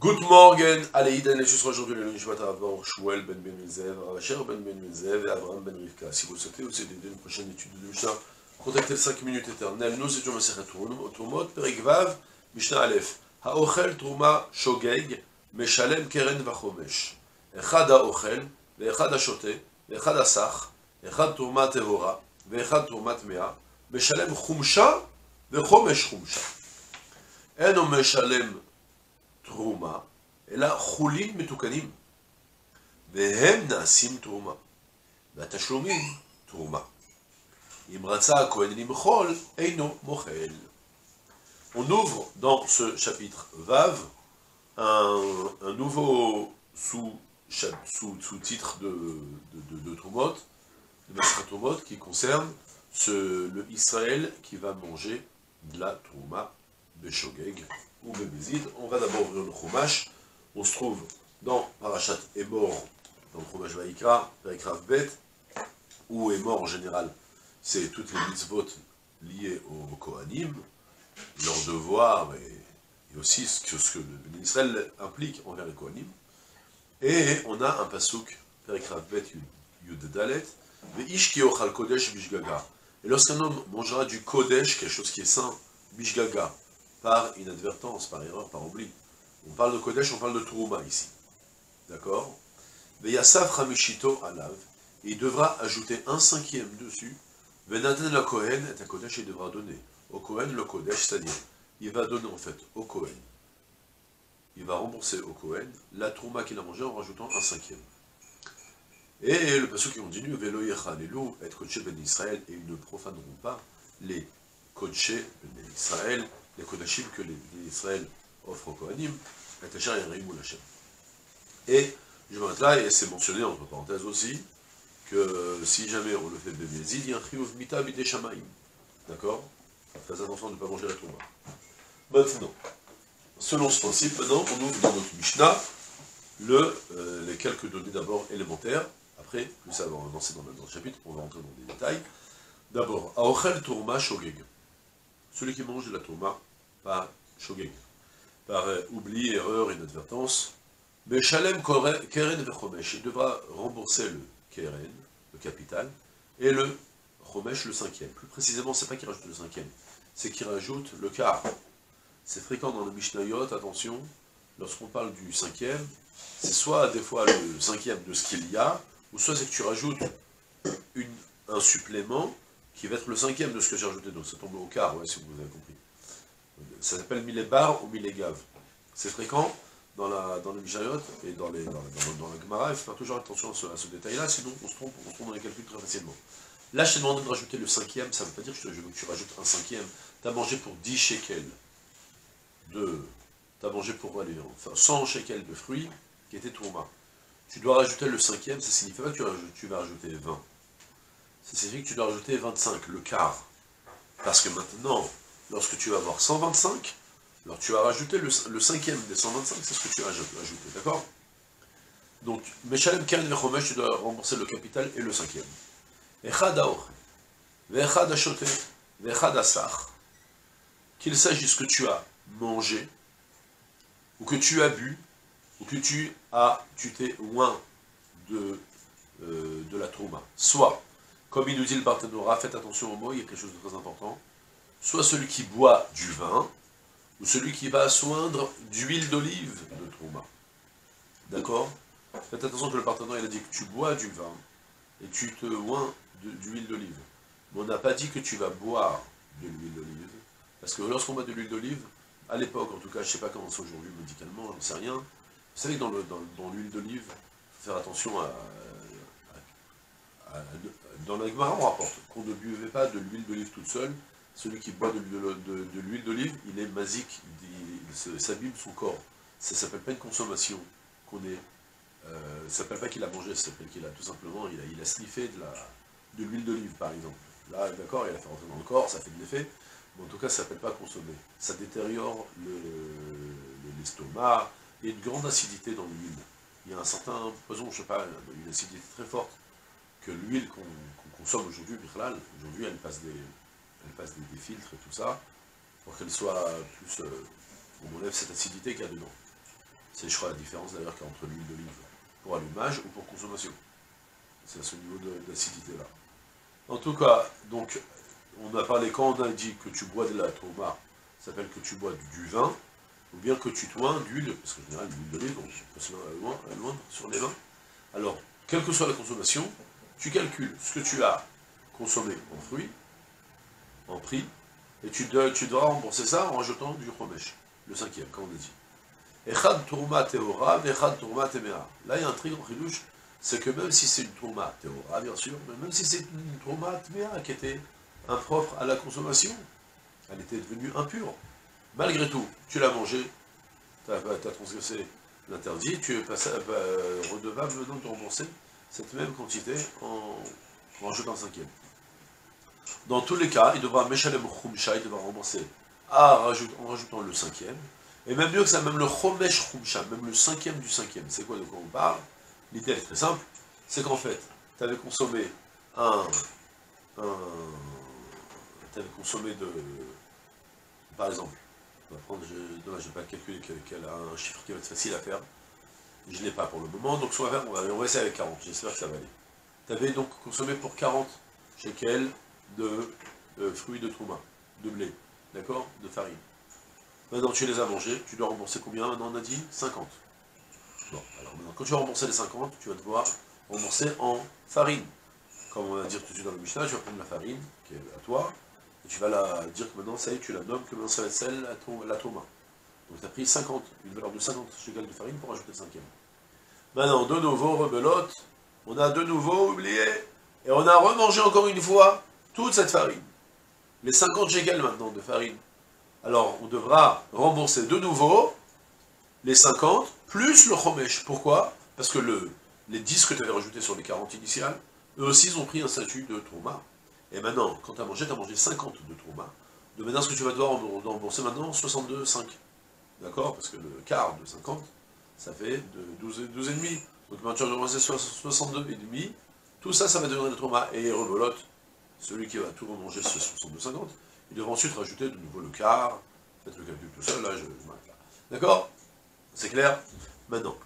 Good morning, Aleïden, et je serai aujourd'hui le Nishmat Rav Shmuel ben Menzev, Racher ben Menzev et Abraham ben Rivka. Si vous souhaitez aussi aider une prochaine étude de Mishnah, contactez le 5 minutes éternelles. Nous étudions Masechet Trumot, Perek Vav, Mishnah Aleph. Haochel Truma Shogeg, Meshalem Keren Vachomesh. Echad Haochel, ve'echad Hashote, ve'echad Hasach, echad Truma Tehora, ve'echad Truma Tmea, Meshalem Chumsha, ve'chomesh Chumsha. En Meshalem תרומה, אלא חולין מתוקנים, והם נעשים תרומה, והתשלומים תרומה. אם רצה הכהן למחול, אינו מוחל. On ouvre dans ce chapitre Vav un nouveau sous-titre de Trumot, de Masechet Trumot, qui concerne le Israël qui va manger de la Trouma Beshogeg ou Bebezid. On va d'abord ouvrir le Chumash. On se trouve dans Parashat Emor, dans le Chumash Vaikra, avec Rav Bet, où Emor en général, c'est toutes les mitzvot liées au Kohanim, leurs devoirs et aussi ce que le Béni Israël implique envers les Kohanim. Et on a un pasuk, avec Rav Bet Yud Dalet, Ve'ish ki ochal kodesh bishgaga. Et lorsqu'un homme mangera du kodesh, quelque chose qui est saint, bishgaga, par inadvertance, par erreur, par oubli. On parle de Kodesh, on parle de Trouma ici. D'accord? Veyasav Hamishito Alav, et il devra ajouter un cinquième dessus. Venaten la Kohen, et un Kodesh, il devra donner au Kohen le Kodesh, c'est-à-dire, il va donner en fait au Kohen, il va rembourser au Kohen la Trouma qu'il a mangée en rajoutant un cinquième. Et le passage qui continue, Velo Yechalelu, et Kodché Ben Israël, et ils ne profaneront pas les Kodché Ben Israël, les Kodashim que les Israël offrent au Kohanim, et je m'arrête là, et c'est mentionné entre parenthèses aussi, que si jamais on le fait Bebezid, il y a un Chiyuv Mita Bidei Shamaim. D'accord? Très attention de ne pas manger la Trouma. Maintenant, selon ce principe, maintenant, on ouvre dans notre Mishnah les quelques données d'abord élémentaires. Après, plus ça va avancer dans le chapitre, on va rentrer dans des détails. D'abord, Aochel Tourma Shogeg. Celui qui mange de la Tourma par Shogeg, par oubli, erreur, inadvertance, mais Shalem Keren Vechomesh, il devra rembourser le Keren, le capital, et le Chomesh, le cinquième. Plus précisément, c'est pas qu'il rajoute le cinquième, c'est qu'il rajoute le quart. C'est fréquent dans le Mishnayot, attention, lorsqu'on parle du cinquième, c'est soit des fois le cinquième de ce qu'il y a, ou soit c'est que tu rajoutes un supplément qui va être le cinquième de ce que j'ai rajouté, donc ça tombe au quart, ouais, si vous avez compris. Ça s'appelle Milébar ou Milégav. C'est fréquent dans le Mishnayot et dans la Gemara. Il faut faire toujours attention à ce détail-là, sinon on se trompe dans les calculs très facilement. Là, je t'ai demandé de rajouter le cinquième, ça ne veut pas dire que je veux que tu rajoutes un cinquième. Tu as mangé pour 10 shekels tu as mangé pour 100 shekels de fruits qui étaient tourma. Tu dois rajouter le cinquième, ça ne signifie pas que tu vas rajouter 20. Ça signifie que tu dois rajouter 25, le quart. Parce que maintenant, lorsque tu vas avoir 125, alors tu vas rajouter le cinquième des 125, c'est ce que tu as ajouté, d'accord? Donc, Meshalem Keren Vechomesh, tu dois rembourser le capital et le cinquième. Echad Haochel, Ve'echad Hashote, Ve'echad Hasach, qu'il s'agisse que tu as mangé, ou que tu as bu, ou que tu t'es loin de la Trouma. Soit, comme il nous dit le Barthénora, faites attention au mot, il y a quelque chose de très important, soit celui qui boit du vin, ou celui qui va soindre d'huile d'olive de Trouma. D'accord? Faites attention que le partenaire il a dit que tu bois du vin, et tu te oins d'huile d'olive. Mais on n'a pas dit que tu vas boire de l'huile d'olive, parce que lorsqu'on boit de l'huile d'olive, à l'époque en tout cas, je ne sais pas comment c'est aujourd'hui médicalement, j'en sais rien, vous savez que dans l'huile d'olive, il faut faire attention dans la Gemara on rapporte qu'on ne buvait pas de l'huile d'olive toute seule. Celui qui boit de l'huile d'olive, il est masique, il s'abîme son corps. Ça ne s'appelle pas une consommation qu'on est. Ça ne s'appelle pas qu'il a mangé, ça s'appelle qu'il a tout simplement, il a sniffé de l'huile d'olive par exemple. Là, d'accord, il a fait rentrer dans le corps, ça fait de l'effet, mais en tout cas, ça ne s'appelle pas consommer. Ça détériore l'estomac, il y a une grande acidité dans l'huile. Il y a un certain poison, je ne sais pas, une acidité très forte, que l'huile qu'on consomme aujourd'hui, aujourd'hui elle passe des filtres et tout ça, pour qu'elle soit plus... on enlève cette acidité qu'il y a dedans. C'est, je crois, la différence d'ailleurs qu'il y a entre l'huile d'olive pour allumage ou pour consommation. C'est à ce niveau d'acidité-là. En tout cas, donc, on a parlé, quand on a dit que tu bois de la trauma, ça s'appelle que tu bois du vin, ou bien que tu toins d'huile, parce qu'en général, l'huile d'olive, donc on peut se mettre loin sur les vins. Alors, quelle que soit la consommation, tu calcules ce que tu as consommé en fruits, en prix, et tu dois rembourser ça en rajoutant du chomesh, le cinquième, comme on a dit. Echad tourma teora, vechad tourma temera. Là, il y a un truc en chidouche, c'est que même si c'est une tourma teora, bien sûr, mais même si c'est une tourma temera qui était impropre à la consommation, elle était devenue impure. Malgré tout, tu l'as mangée, tu as transgressé l'interdit, tu es redevable maintenant de rembourser cette même quantité en rajoutant un cinquième. Dans tous les cas, il devra Meshalem Khumsha, il devra rembourser en rajoutant le cinquième. Et même mieux que ça, même le Chomesh Khumsha, même le cinquième du cinquième. C'est quoi de quoi on parle? L'idée est très simple, c'est qu'en fait, tu avais consommé par exemple, on va prendre, je ne vais pas calculer un chiffre qui va être facile à faire. Je ne l'ai pas pour le moment, donc on va essayer avec 40, j'espère que ça va aller. Tu avais donc consommé pour 40 shekels de fruits de trouma, de blé, d'accord, de farine. Maintenant tu les as mangés, tu dois rembourser combien maintenant on a dit 50. Bon, alors maintenant quand tu vas rembourser les 50, tu vas devoir rembourser en farine. Comme on va dire tout de suite dans le Mishnah, tu vas prendre la farine, qui est à toi, et tu vas la dire que maintenant, ça y est, tu la nommes, que maintenant ça va être celle, la Toma. Donc tu as pris 50, une valeur de 50 shekels de farine pour rajouter le cinquième. Maintenant, de nouveau, rebelote, on a de nouveau oublié, et on a remangé encore une fois toute cette farine. Les 50 shekels maintenant de farine. Alors, on devra rembourser de nouveau les 50 plus le chomesh. Pourquoi? Parce que les 10 que tu avais rajoutés sur les 40 initiales, eux aussi, ils ont pris un statut de trauma. Et maintenant, quand tu as mangé 50 de trauma. De maintenant, ce que tu vas devoir rembourser maintenant, 62,5. D'accord? Parce que le quart de 50, ça fait de 12,5. Donc maintenant, tu vas rembourser 62,5. Tout ça, ça va devenir le trauma. Et rebelote, celui qui va tout remanger ce 62,50, il devra ensuite rajouter de nouveau le quart. Faites le calcul tout seul, là, je m'arrête là. D'accord? C'est clair? Maintenant.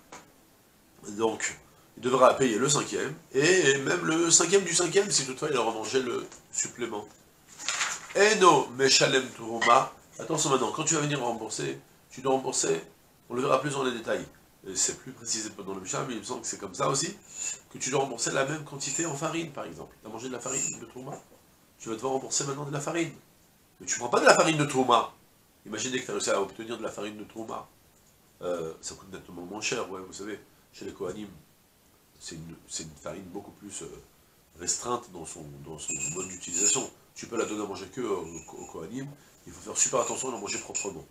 Donc, il devra payer le cinquième, et même le cinquième du cinquième, si toutefois il a remangé le supplément. Eno Meshalem Turuma. Attention maintenant, quand tu vas venir rembourser, tu dois rembourser, on le verra plus dans les détails. C'est plus précisé dans le Mishnah, mais il me semble que c'est comme ça aussi, que tu dois rembourser la même quantité en farine, par exemple. Tu as mangé de la farine de Turuma, tu vas devoir rembourser maintenant de la farine. Mais tu ne prends pas de la farine de Turuma. Imaginez que tu as réussi à obtenir de la farine de Turuma. Ça coûte nettement moins cher, ouais, vous savez, chez les Kohanim. C'est une farine beaucoup plus restreinte dans son mode d'utilisation. Tu peux la donner à manger que au Kohanim, il faut faire super attention à la manger proprement.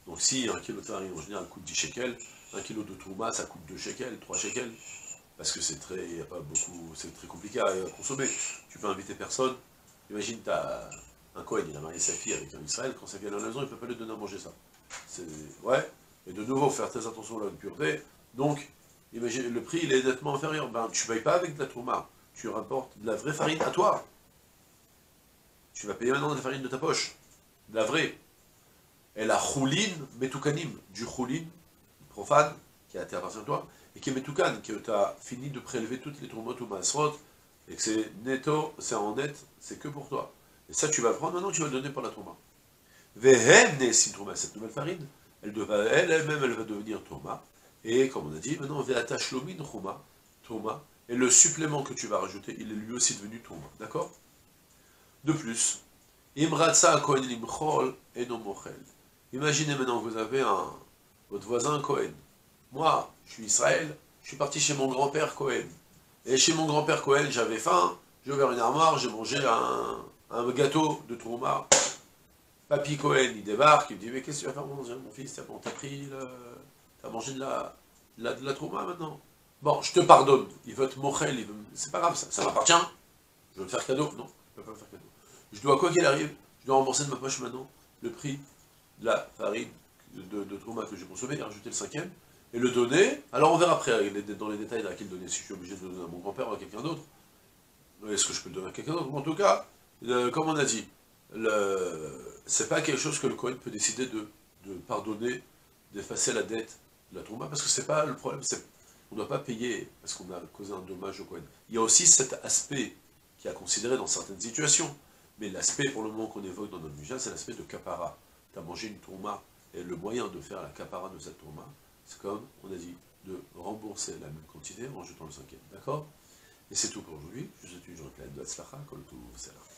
Donc si 1 kg de farine en général coûte 10 shekels, 1 kg de trouma ça coûte 2 shekels, 3 shekels, parce que c'est très compliqué à consommer. Tu peux inviter personne, imagine tu as un Kohen, il a marié sa fille avec un Israël, quand ça vient à la maison, il ne peut pas lui donner à manger ça. Ouais, et de nouveau faire très attention à la pureté, donc imagine, le prix il est nettement inférieur. Ben, tu ne payes pas avec de la tourma, tu rapportes de la vraie farine à toi. Tu vas payer maintenant de la farine de ta poche, de la vraie. Et la chouline metoukanim, du chouline profane, qui a été appartient à toi, et qui est metoukan, que tu as fini de prélever toutes les tourmotes ou masrot, et que c'est netto, c'est en net, c'est que pour toi. Et ça tu vas prendre, maintenant tu vas le donner pour la tourma. Vehem si tourma, cette nouvelle farine, elle-même elle va devenir tourma. Et comme on a dit, maintenant, ve'atash lomin tourma, et le supplément que tu vas rajouter, il est lui aussi devenu tourma, d'accord? De plus, imratsa kohen limchol et non mochel. Imaginez maintenant que vous avez votre voisin Cohen. Moi, je suis Israël, je suis parti chez mon grand-père Cohen. Et chez mon grand-père Cohen, j'avais faim, j'ai ouvert une armoire, j'ai mangé un gâteau de tourma. Papy Cohen, il débarque, il me dit, mais qu'est-ce que tu vas faire manger, mon fils? T'as mangé de la trauma maintenant. Bon, je te pardonne. Il veut te mochel, c'est pas grave, ça m'appartient. Je veux me faire cadeau. Non, je ne peux pas me faire cadeau. Je dois, quoi qu'il arrive, je dois rembourser de ma poche maintenant le prix de la farine de trauma que j'ai consommée et rajouter le cinquième, et le donner. Alors on verra après, dans les détails, à qui le donner, si je suis obligé de le donner à mon grand-père ou à quelqu'un d'autre. Est-ce que je peux le donner à quelqu'un d'autre? En tout cas, comme on a dit, c'est pas quelque chose que le Kohen peut décider de pardonner, d'effacer la dette de la Trouma, parce que c'est pas le problème, on ne doit pas payer parce qu'on a causé un dommage au Kohen. Il y a aussi cet aspect qui est à considérer dans certaines situations, mais l'aspect pour le moment qu'on évoque dans notre Mishnah, c'est l'aspect de kapara. Tu as mangé une Trouma, et le moyen de faire la kapara de cette Trouma, c'est comme on a dit, de rembourser la même quantité en jetant le cinquième. D'accord? Et c'est tout pour aujourd'hui. Je vous souhaite une journée pleine de Hatzlacha, Kol Tov, Salah.